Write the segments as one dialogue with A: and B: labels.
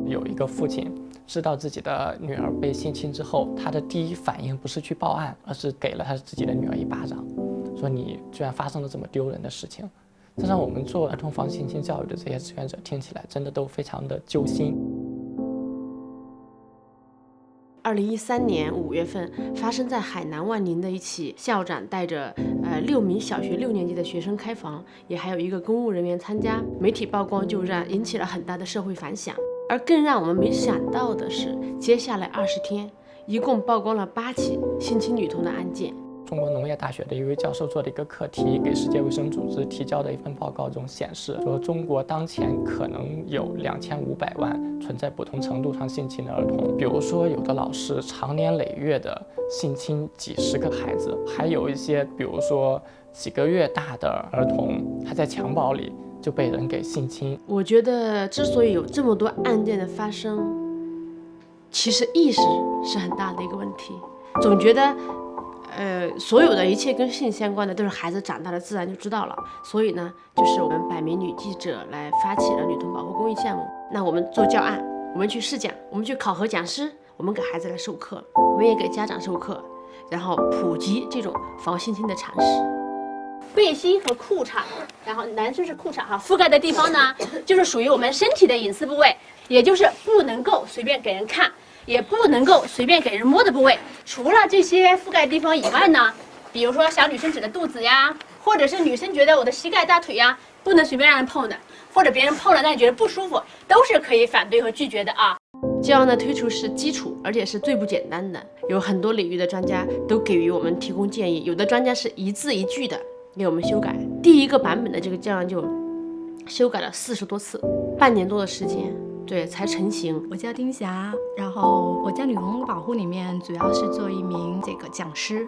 A: 有一个父亲知道自己的女儿被性侵之后，他的第一反应不是去报案，而是给了他自己的女儿一巴掌，说你居然发生了这么丢人的事情。这让我们做儿童防性侵教育的这些志愿者听起来真的都非常的揪心。
B: 2013年5月份，发生在海南万宁的一起校长带着6名小学6年级的学生开房，也还有一个公务人员参加，媒体曝光就引起了很大的社会反响。而更让我们没想到的是，接下来20天，一共曝光了8起性侵女童的案件。
A: 中国农业大学的一位教授做的一个课题，给世界卫生组织提交的一份报告中显示，说中国当前可能有2500万存在不同程度上性侵的儿童。比如说，有的老师长年累月的性侵几十个孩子，还有一些比如说几个月大的儿童，他在襁褓里就被人给性侵。
B: 我觉得之所以有这么多案件的发生，其实意识是很大的一个问题。总觉得所有的一切跟性相关的都是孩子长大了自然就知道了，所以呢，就是我们100名女记者来发起了女童保护公益项目。那我们做教案，我们去试讲，我们去考核讲师，我们给孩子来授课，我们也给家长授课，然后普及这种防性侵的常识。
C: 背心和裤衩，然后男生是裤衩哈，覆盖的地方呢，就是属于我们身体的隐私部位，也就是不能够随便给人看，也不能够随便给人摸的部位。除了这些覆盖地方以外呢，比如说小女生指的肚子呀，或者是女生觉得我的膝盖大腿呀，不能随便让人碰的，或者别人碰了但你觉得不舒服，都是可以反对和拒绝的啊。
B: 教案的推出是基础，而且是最不简单的，有很多领域的专家都给予我们提供建议，有的专家是一字一句的给我们修改。第一个版本的这个教案就修改了40多次，半年多的时间，对，才成型。
D: 我叫丁霞，然后我在女童保护里面主要是做一名讲师。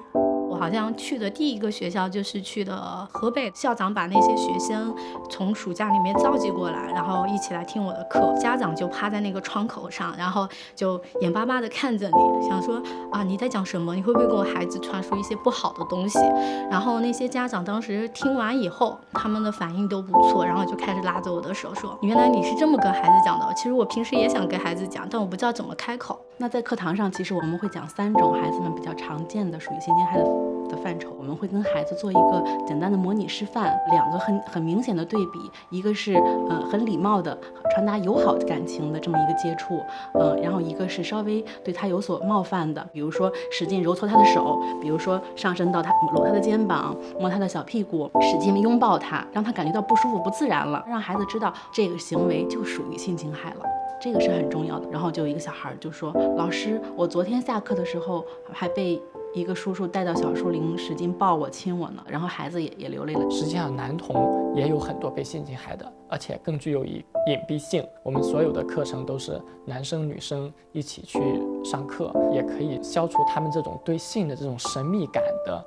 D: 我好像去的第一个学校就是去的河北，校长把那些学生从暑假里面召集过来，然后一起来听我的课。家长就趴在那个窗口上，然后就眼巴巴地看着你，想说啊你在讲什么？你会不会给我孩子传输一些不好的东西？然后那些家长当时听完以后，他们的反应都不错，然后就开始拉着我的手说，原来你是这么跟孩子讲的。其实我平时也想跟孩子讲，但我不知道怎么开口。
E: 那在课堂上，其实我们会讲3种孩子们比较常见的属于性侵害的范畴，我们会跟孩子做一个简单的模拟示范，2个很明显的对比，一个是很礼貌的传达友好感情的这么一个接触，然后一个是稍微对他有所冒犯的，比如说使劲揉搓他的手，比如说上升到他搂他的肩膀，摸他的小屁股，使劲拥抱他，让他感觉到不舒服不自然了，让孩子知道这个行为就属于性侵害了。这个是很重要的。然后就有一个小孩就说，老师，我昨天下课的时候还被一个叔叔带到小树林，使劲抱我亲我呢，然后孩子也流泪了。
A: 实际上男童也有很多被性侵害的，而且更具有隐蔽性。我们所有的课程都是男生女生一起去上课，也可以消除他们这种对性的这种神秘感的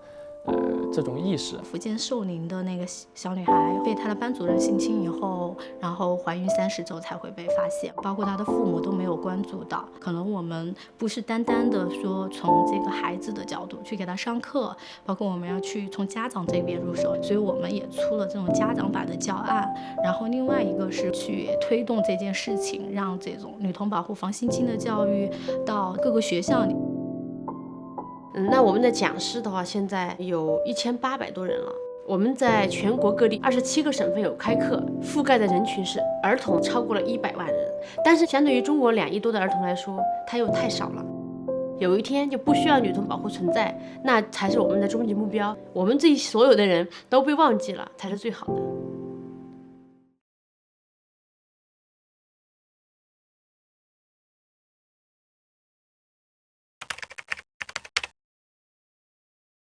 A: 这种意识。
D: 福建寿宁的那个小女孩被她的班主任性侵以后，然后怀孕30周才会被发现，包括她的父母都没有关注到。可能我们不是单单的说从这个孩子的角度去给他上课，包括我们要去从家长这边入手，所以我们也出了这种家长版的教案。然后另外一个是去推动这件事情，让这种女童保护防性侵的教育到各个学校里。
B: 那我们的讲师的话，现在有1800多人了。我们在全国各地27个省份有开课，覆盖的人群是儿童超过了100万人。但是相对于中国2亿多的儿童来说，它又太少了。有一天就不需要女童保护存在，那才是我们的终极目标。我们这所有的人都被忘记了，才是最好的。